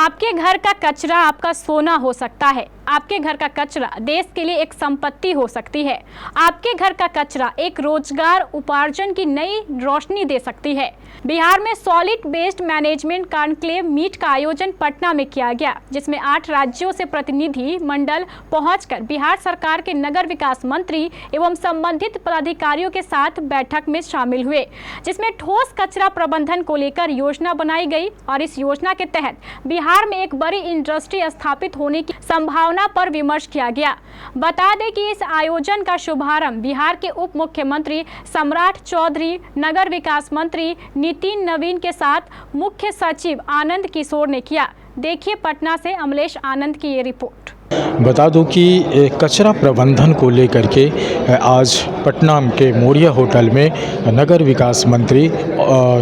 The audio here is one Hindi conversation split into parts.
आपके घर का कचरा आपका सोना हो सकता है। आपके घर का कचरा देश के लिए एक संपत्ति हो सकती है। आपके घर का कचरा एक रोजगार उपार्जन की नई रोशनी दे सकती है। बिहार में solid waste management conclave meet का आयोजन पटना में किया गया, जिसमें 8 राज्यों से प्रतिनिधि मंडल पहुंचकर बिहार सरकार के नगर विकास मंत्री एवं संबंधित पदाधिकारियों के साथ बैठक में शामिल हुए, जिसमें ठोस कचरा प्रबंधन को लेकर योजना बनाई गई और इस योजना के तहत बिहार में एक बड़ी इंडस्ट्री स्थापित होने की संभावना पर विमर्श किया गया। बता दें कि इस आयोजन का शुभारंभ बिहार के उप मुख्यमंत्री सम्राट चौधरी, नगर विकास मंत्री नितिन नवीन के साथ मुख्य सचिव आनंद किशोर ने किया। देखिए पटना से अमलेश आनंद की ये रिपोर्ट। बता दूं कि कचरा प्रबंधन को लेकर के आज पटना के मोरिया होटल में नगर विकास मंत्री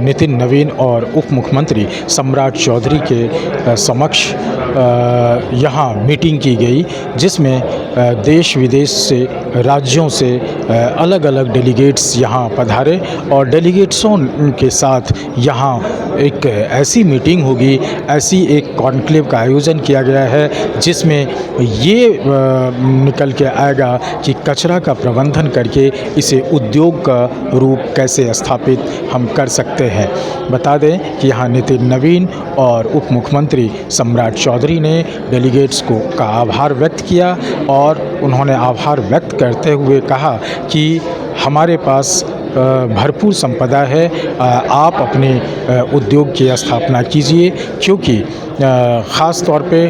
नितिन नवीन और उप मुख्यमंत्री सम्राट चौधरी के समक्ष यहाँ मीटिंग की गई, जिसमें देश विदेश से राज्यों से अलग अलग डेलीगेट्स यहाँ पधारे और डेलीगेट्सों के साथ यहाँ एक ऐसी मीटिंग होगी, ऐसी एक कॉन्क्लेव का आयोजन किया गया है, जिसमें ये निकल के आएगा कि कचरा का प्रबंधन करके इसे उद्योग का रूप कैसे स्थापित हम कर सकते हैं। बता दें कि यहाँ नितिन नवीन और उप मुख्यमंत्री सम्राट चौधरी ने डेलीगेट्स का आभार व्यक्त किया और उन्होंने आभार व्यक्त करते हुए कहा कि हमारे पास भरपूर संपदा है, आप अपने उद्योग की स्थापना कीजिए, क्योंकि ख़ास तौर पे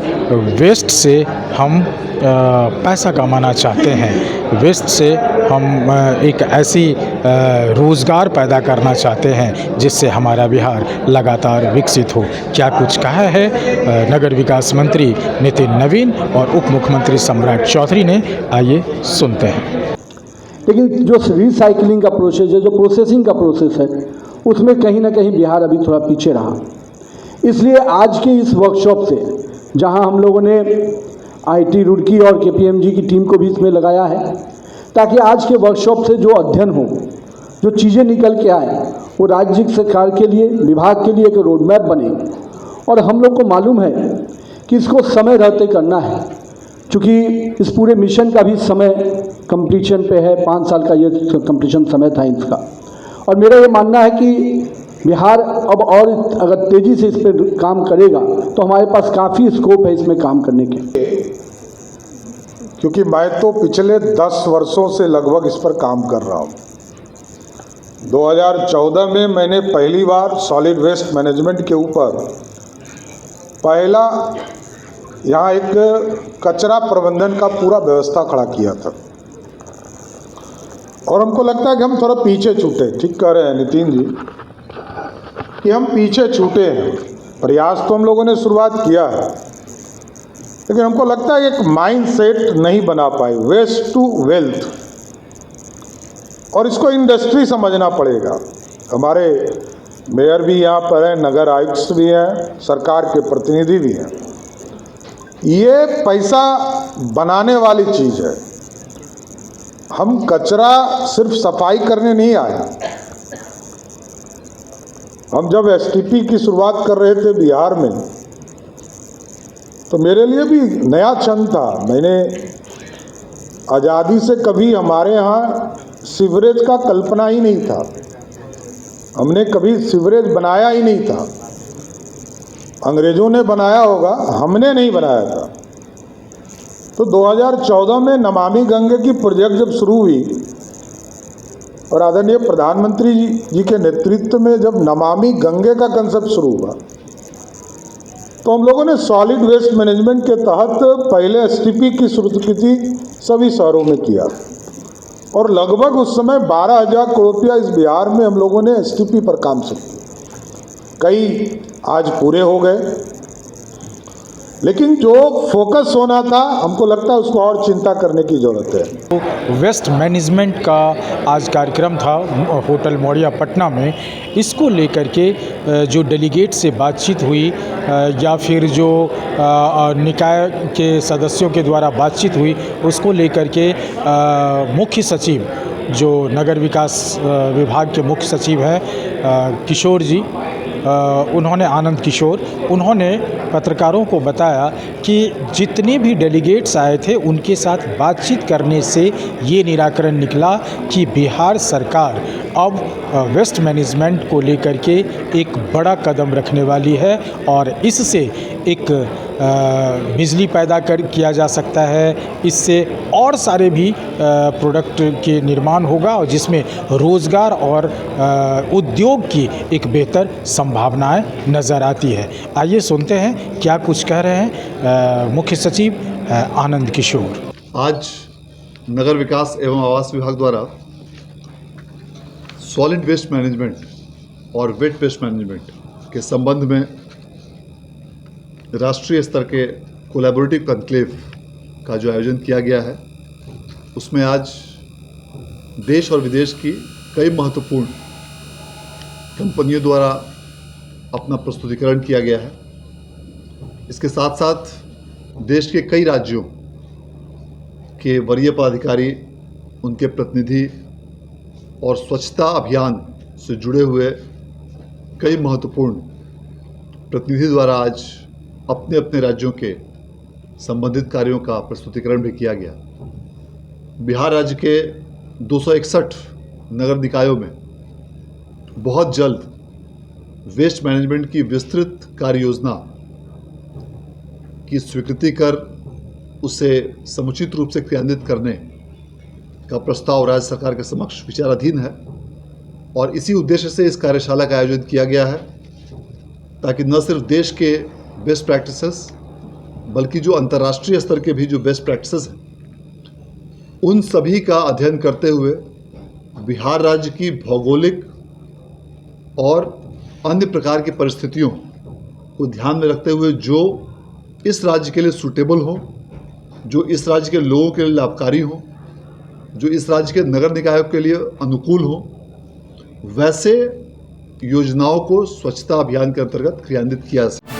वेस्ट से हम पैसा कमाना चाहते हैं। वेस्ट से हम एक ऐसी रोज़गार पैदा करना चाहते हैं जिससे हमारा बिहार लगातार विकसित हो। क्या कुछ कहा है नगर विकास मंत्री नितिन नवीन और उप मुख्यमंत्री सम्राट चौधरी ने, आइए सुनते हैं। लेकिन जो रिसाइकलिंग का प्रोसेस है, जो प्रोसेसिंग का प्रोसेस है, उसमें कहीं ना कहीं बिहार अभी थोड़ा पीछे रहा। इसलिए आज के इस वर्कशॉप से, जहां हम लोगों ने आईटी रुड़की और केपीएमजी की टीम को भी इसमें लगाया है, ताकि आज के वर्कशॉप से जो अध्ययन हो, जो चीज़ें निकल के आए, वो राज्य सरकार के लिए, विभाग के लिए एक रोड मैप बने। और हम लोग को मालूम है कि इसको समय रहते करना है, क्योंकि इस पूरे मिशन का भी समय कंप्लीशन पे है। 5 साल का ये कंप्लीशन समय था इसका। और मेरा ये मानना है कि बिहार अब और अगर तेज़ी से इस पर काम करेगा तो हमारे पास काफ़ी स्कोप है इसमें काम करने के। क्योंकि मैं तो पिछले 10 वर्षों से लगभग इस पर काम कर रहा हूँ। 2014 में मैंने पहली बार सॉलिड वेस्ट मैनेजमेंट के ऊपर पहला यहाँ एक कचरा प्रबंधन का पूरा व्यवस्था खड़ा किया था। और हमको लगता है कि हम थोड़ा पीछे छूटे। ठीक कह रहे हैं नितिन जी कि हम पीछे छूटे हैं। प्रयास तो हम लोगों ने शुरुआत किया है, लेकिन हमको लगता है कि एक माइंड सेट नहीं बना पाए, वेस्ट टू वेल्थ, और इसको इंडस्ट्री समझना पड़ेगा। हमारे मेयर भी यहाँ पर हैं, नगर आयुक्त भी हैं, सरकार के प्रतिनिधि भी हैं। ये पैसा बनाने वाली चीज़ है। हम कचरा सिर्फ सफाई करने नहीं आए। हम जब एसटीपी की शुरुआत कर रहे थे बिहार में, तो मेरे लिए भी नया क्षण था। मैंने आज़ादी से कभी हमारे यहाँ सीवरेज का कल्पना ही नहीं था। हमने कभी सीवरेज बनाया ही नहीं था। अंग्रेज़ों ने बनाया होगा, हमने नहीं बनाया था। तो 2014 में नमामि गंगे की प्रोजेक्ट जब शुरू हुई और आदरणीय प्रधानमंत्री जी के नेतृत्व में जब नमामि गंगे का कंसेप्ट शुरू हुआ, तो हम लोगों ने सॉलिड वेस्ट मैनेजमेंट के तहत पहले एसटीपी की स्वीकृति सभी शहरों में किया और लगभग उस समय 12,000 करोड़ रुपया इस बिहार में हम लोगों ने एसटीपी पर काम शुरू किया। कई आज पूरे हो गए, लेकिन जो फोकस होना था, हमको लगता है उसको और चिंता करने की ज़रूरत है। वेस्ट मैनेजमेंट का आज कार्यक्रम था होटल मोरिया पटना में। इसको लेकर के जो डेलीगेट से बातचीत हुई या फिर जो निकाय के सदस्यों के द्वारा बातचीत हुई, उसको लेकर के मुख्य सचिव जो नगर विकास विभाग के मुख्य सचिव हैं किशोर जी, उन्होंने आनंद किशोर उन्होंने पत्रकारों को बताया कि जितने भी डेलीगेट्स आए थे उनके साथ बातचीत करने से ये निराकरण निकला कि बिहार सरकार अब वेस्ट मैनेजमेंट को लेकर के एक बड़ा कदम रखने वाली है और इससे एक बिजली पैदा किया जा सकता है। इससे और सारे भी प्रोडक्ट के निर्माण होगा और जिसमें रोज़गार और उद्योग की एक बेहतर संभावनाएं नज़र आती है। आइए सुनते हैं क्या कुछ कह रहे हैं मुख्य सचिव आनंद किशोर। आज नगर विकास एवं आवास विभाग द्वारा सॉलिड वेस्ट मैनेजमेंट और वेट वेस्ट मैनेजमेंट के संबंध में राष्ट्रीय स्तर के कोलैबोरेटिव कॉन्क्लेव का जो आयोजन किया गया है, उसमें आज देश और विदेश की कई महत्वपूर्ण कंपनियों द्वारा अपना प्रस्तुतिकरण किया गया है। इसके साथ साथ देश के कई राज्यों के वरीय पदाधिकारी, उनके प्रतिनिधि और स्वच्छता अभियान से जुड़े हुए कई महत्वपूर्ण प्रतिनिधि द्वारा आज अपने अपने राज्यों के संबंधित कार्यों का प्रस्तुतिकरण भी किया गया। बिहार राज्य के 261 नगर निकायों में बहुत जल्द वेस्ट मैनेजमेंट की विस्तृत कार्य योजना की स्वीकृति कर उसे समुचित रूप से क्रियान्वित करने का प्रस्ताव राज्य सरकार के समक्ष विचाराधीन है और इसी उद्देश्य से इस कार्यशाला का आयोजन किया गया है, ताकि न सिर्फ देश के बेस्ट प्रैक्टिसेस बल्कि जो अंतर्राष्ट्रीय स्तर के भी जो बेस्ट प्रैक्टिसेस हैं उन सभी का अध्ययन करते हुए बिहार राज्य की भौगोलिक और अन्य प्रकार की परिस्थितियों को ध्यान में रखते हुए जो इस राज्य के लिए सूटेबल हो, जो इस राज्य के लोगों के लिए लाभकारी हो, जो इस राज्य के नगर निकायों के लिए अनुकूल हो, वैसे योजनाओं को स्वच्छता अभियान के अंतर्गत क्रियान्वित किया जा सकता है।